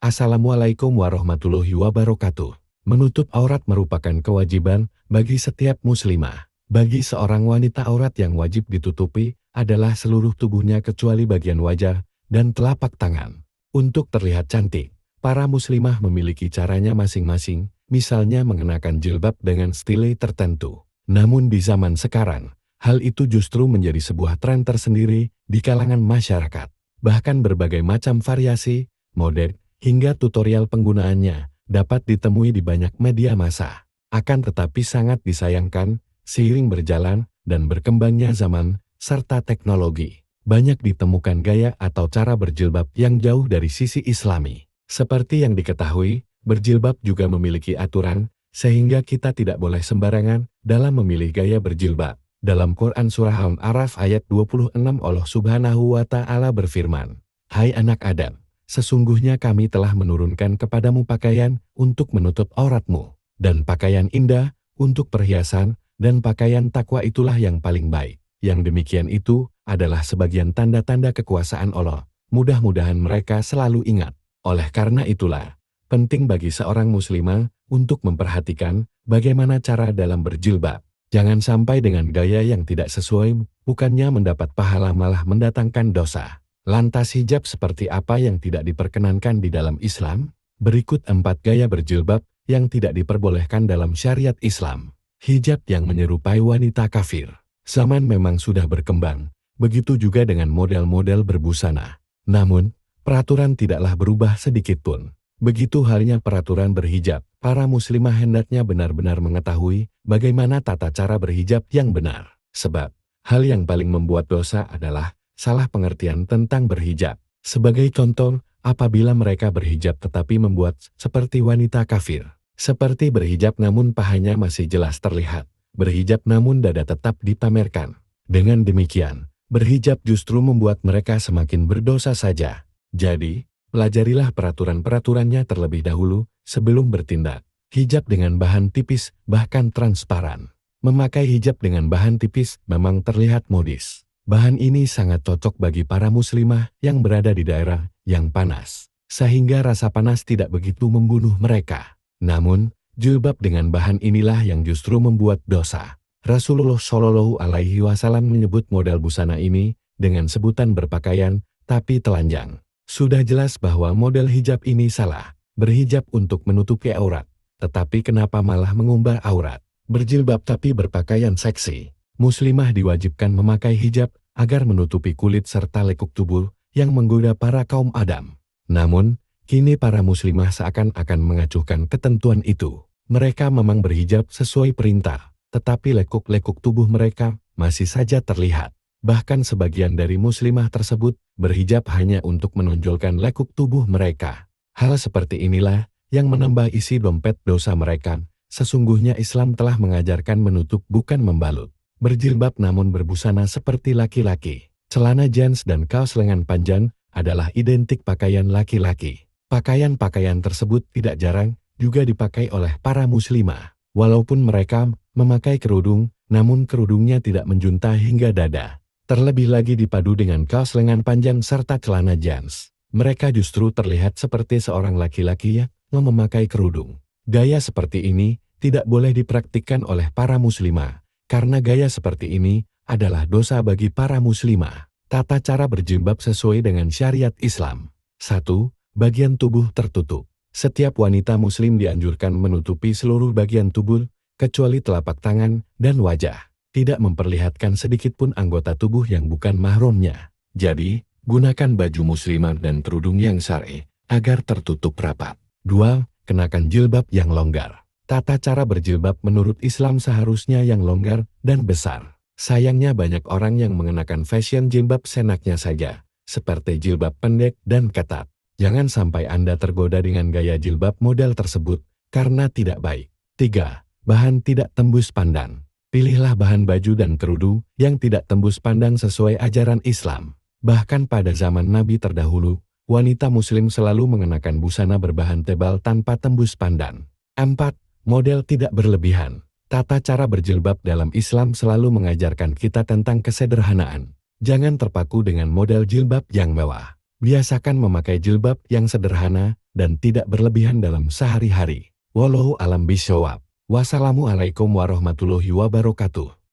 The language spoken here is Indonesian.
Assalamualaikum warahmatullahi wabarakatuh. Menutup aurat merupakan kewajiban bagi setiap muslimah. Bagi seorang wanita, aurat yang wajib ditutupi adalah seluruh tubuhnya kecuali bagian wajah dan telapak tangan. Untuk terlihat cantik, para muslimah memiliki caranya masing-masing, misalnya mengenakan jilbab dengan stile tertentu. Namun di zaman sekarang, hal itu justru menjadi sebuah tren tersendiri di kalangan masyarakat. Bahkan berbagai macam variasi, model, hingga tutorial penggunaannya dapat ditemui di banyak media massa. Akan tetapi sangat disayangkan, seiring berjalan dan berkembangnya zaman serta teknologi, banyak ditemukan gaya atau cara berjilbab yang jauh dari sisi Islami. Seperti yang diketahui, berjilbab juga memiliki aturan, sehingga kita tidak boleh sembarangan dalam memilih gaya berjilbab. Dalam Quran Surah Al-A'raf ayat 26 Allah Subhanahu wa Ta'ala berfirman, "Hai anak Adam, sesungguhnya kami telah menurunkan kepadamu pakaian untuk menutup auratmu, dan pakaian indah untuk perhiasan, dan pakaian takwa itulah yang paling baik." Yang demikian itu adalah sebagian tanda-tanda kekuasaan Allah. Mudah-mudahan mereka selalu ingat. Oleh karena itulah, penting bagi seorang muslimah untuk memperhatikan bagaimana cara dalam berjilbab. Jangan sampai dengan gaya yang tidak sesuai, bukannya mendapat pahala malah mendatangkan dosa. Lantas hijab seperti apa yang tidak diperkenankan di dalam Islam? Berikut 4 gaya berjilbab yang tidak diperbolehkan dalam syariat Islam. Hijab yang menyerupai wanita kafir. Zaman memang sudah berkembang, begitu juga dengan model-model berbusana. Namun, peraturan tidaklah berubah sedikit pun. Begitu halnya peraturan berhijab, para muslimah hendaknya benar-benar mengetahui bagaimana tata cara berhijab yang benar. Sebab, hal yang paling membuat dosa adalah salah pengertian tentang berhijab. Sebagai contoh, apabila mereka berhijab tetapi membuat seperti wanita kafir. Seperti berhijab namun pahanya masih jelas terlihat. Berhijab namun dada tetap dipamerkan. Dengan demikian, berhijab justru membuat mereka semakin berdosa saja. Jadi, pelajarilah peraturan-peraturannya terlebih dahulu sebelum bertindak. Hijab dengan bahan tipis, bahkan transparan. Memakai hijab dengan bahan tipis memang terlihat modis. Bahan ini sangat cocok bagi para muslimah yang berada di daerah yang panas, sehingga rasa panas tidak begitu membunuh mereka. Namun, jilbab dengan bahan inilah yang justru membuat dosa. Rasulullah Shallallahu Alaihi Wasallam menyebut model busana ini dengan sebutan berpakaian, tapi telanjang. Sudah jelas bahwa model hijab ini salah. Berhijab untuk menutupi aurat, tetapi kenapa malah mengumbar aurat? Berjilbab tapi berpakaian seksi. Muslimah diwajibkan memakai hijab agar menutupi kulit serta lekuk tubuh yang menggoda para kaum Adam. Namun, kini para muslimah seakan-akan mengacuhkan ketentuan itu. Mereka memang berhijab sesuai perintah, tetapi lekuk-lekuk tubuh mereka masih saja terlihat. Bahkan sebagian dari muslimah tersebut berhijab hanya untuk menonjolkan lekuk tubuh mereka. Hal seperti inilah yang menambah isi dompet dosa mereka. Sesungguhnya Islam telah mengajarkan menutup bukan membalut. Berjilbab namun berbusana seperti laki-laki. Celana jeans dan kaos lengan panjang adalah identik pakaian laki-laki. Pakaian-pakaian tersebut tidak jarang juga dipakai oleh para muslimah. Walaupun mereka memakai kerudung, namun kerudungnya tidak menjunta hingga dada. Terlebih lagi dipadu dengan kaos lengan panjang serta celana jeans. Mereka justru terlihat seperti seorang laki-laki yang memakai kerudung. Gaya seperti ini tidak boleh dipraktikkan oleh para muslimah. Karena gaya seperti ini adalah dosa bagi para muslimah. Tata cara berjilbab sesuai dengan syariat Islam. 1. Bagian tubuh tertutup. Setiap wanita muslim dianjurkan menutupi seluruh bagian tubuh, kecuali telapak tangan dan wajah. Tidak memperlihatkan sedikitpun anggota tubuh yang bukan mahramnya. Jadi, gunakan baju muslimah dan kerudung yang syar'i agar tertutup rapat. 2. Kenakan jilbab yang longgar. Tata cara berjilbab menurut Islam seharusnya yang longgar dan besar. Sayangnya banyak orang yang mengenakan fashion jilbab senaknya saja, seperti jilbab pendek dan ketat. Jangan sampai Anda tergoda dengan gaya jilbab model tersebut, karena tidak baik. 3. Bahan tidak tembus pandang. Pilihlah bahan baju dan kerudung yang tidak tembus pandang sesuai ajaran Islam. Bahkan pada zaman Nabi terdahulu, wanita muslim selalu mengenakan busana berbahan tebal tanpa tembus pandang. 4. Model tidak berlebihan. Tata cara berjilbab dalam Islam selalu mengajarkan kita tentang kesederhanaan. Jangan terpaku dengan model jilbab yang mewah. Biasakan memakai jilbab yang sederhana dan tidak berlebihan dalam sehari-hari. Wallahu alam bishawab. Wassalamualaikum warahmatullahi wabarakatuh.